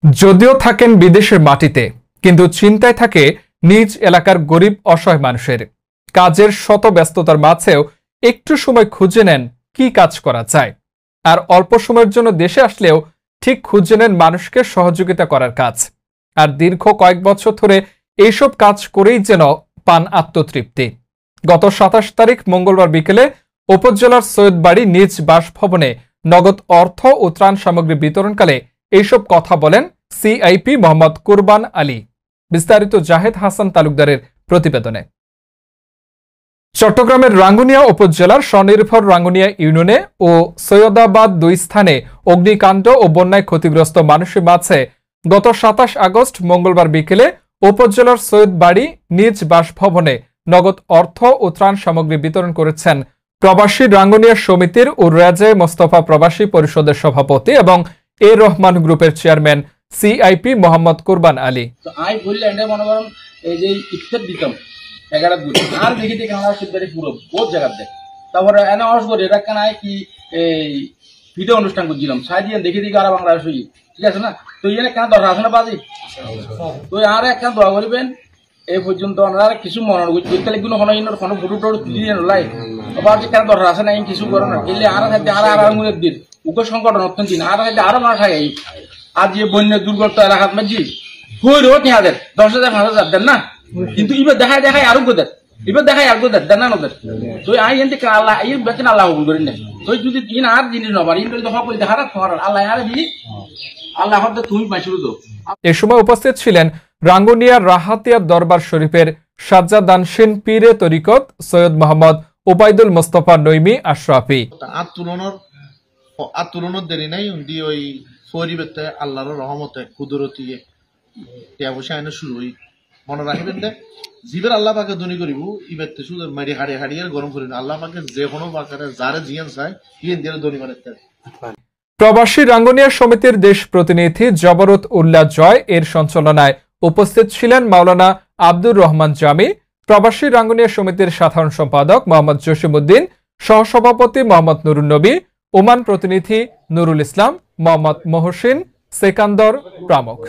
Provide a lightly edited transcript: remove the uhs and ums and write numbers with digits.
যদিও থাকেন বিদেশের মাটিতে, কিন্তু চিন্তায় থাকে নিজ এলাকার গরিব অসহায় মানুষের। কাজের শত ব্যস্ততার মাঝেও একটু সময় খুঁজে নেন কি কাজ করা যায়, আর অল্প সময়ের জন্য দেশে আসলেও ঠিক খুঁজে নেন মানুষকে সহযোগিতা করার কাজ। আর দীর্ঘ কয়েক বছর ধরে এইসব কাজ করেই যেন পান আত্মতৃপ্তি। গত ২৭ তারিখ মঙ্গলবার বিকেলে উপজেলার সৈয়দবাড়ি নিজ বাসভবনে নগদ অর্থ ও ত্রাণ সামগ্রী বিতরণকালে এইসব কথা বলেন সিআইপি মোহাম্মদ কুরবান আলী। বিস্তারিত জাহেদ হাসান তালুকদারের প্রতিবেদনে। চট্টগ্রামের রাঙ্গুনিয়া উপজেলার স্বনির্ভর রাঙ্গুনিয়া ইউনিয়নে ও সৈয়দাবাদ ২ স্থানে অগ্নিকাণ্ড ও বন্যায় ক্ষতিগ্রস্ত মানুষের মাঝে গত ২৭ আগস্ট মঙ্গলবার বিকেলে উপজেলার সৈয়দবাড়ি নিজ বাসভবনে নগদ অর্থ ও ত্রাণ সামগ্রী বিতরণ করেছেন প্রবাসী রাঙ্গুনিয়া সমিতির ও রেজে মোস্তফা প্রবাসী পরিষদের সভাপতি এবং এ রহমান গ্রুপের চেয়ারম্যান সিআইপি মোহাম্মদ কুরবান আলী। আর দেখি দেখে আমরা পুরো বহুত জায়গা দেখ, তারপরে এনে অস করে এটা কেন কি এই ভিডিও অনুষ্ঠান করছিলাম সাই দিয়ে দেখি দেখি আর বাংলা শুই, ঠিক আছে না? তো এনে কেন দরকার আছে না বাজি, তো আর একখান দোয়া করবেন। এই পর্যন্ত ওনারা কিছু মনে করতে লাগবে কোনো কোনো ফটো টটো তুলে লাই আবার যে কেন দরকার আছে না কিছু করে না এলে আর থাকতে আর আর মনের দিন উগ্র সংকটন অত্যন্ত দিন আর থাকতে আরো না থাকে। আজ যে বন্যা দুর্গত এলাকাত মাঝি হই রো 10,000 10,000 5,000 দেন না, কিন্তু এবার দেখায় আরো গোদের এবার দেখায় আর গোদের দেন না ওদের। তো আই এনতে আল্লাহ এই বেতন আল্লাহ কবুল করেন না। তো যদি ইন আর জিনিস নবার ইন তো হক দেখা রাখ আল্লাহ আর দি আল্লাহ হদ তুমি পাইছো তো। এ সময় উপস্থিত ছিলেন রাঙ্গুনিয়ার রাহাতিয়া দরবার শরীফের সাজ্জাদানশীন পীরে তরিকত সৈয়দ মোহাম্মদ ওবায়দুল মোস্তফা নইমি আশরাফি। আত্মরণের দেরি নাই উন্দি ওই পরিবেতে আল্লাহর রহমতে কুদরতি ব্যবসায় শুরু হই মনে রাখবেন দে জীবের আল্লাহ পাকে ধনী করিব ইবেতে শুধু মারি হাড়িয়ে গরম করিব আল্লাহ পাকে যে কোনো পাকারে যারে জিয়ান চায় ইয়েন দিয়ে ধনী মানে। প্রবাসী রাঙ্গুনিয়া সমিতির দেশ প্রতিনিধি জবরত উল্লাহ জয় এর সঞ্চালনায় উপস্থিত ছিলেন মাওলানা আব্দুর রহমান জামি, প্রবাসী রাঙ্গুনিয়া সমিতির সাধারণ সম্পাদক মোহাম্মদ জসিমউদ্দিন, সহসভাপতি মোহাম্মদ নুরুন নবী, ওমান প্রতিনিধি নুরুল ইসলাম, মোহাম্মদ মহসিন, সেকান্দর প্রমুখ।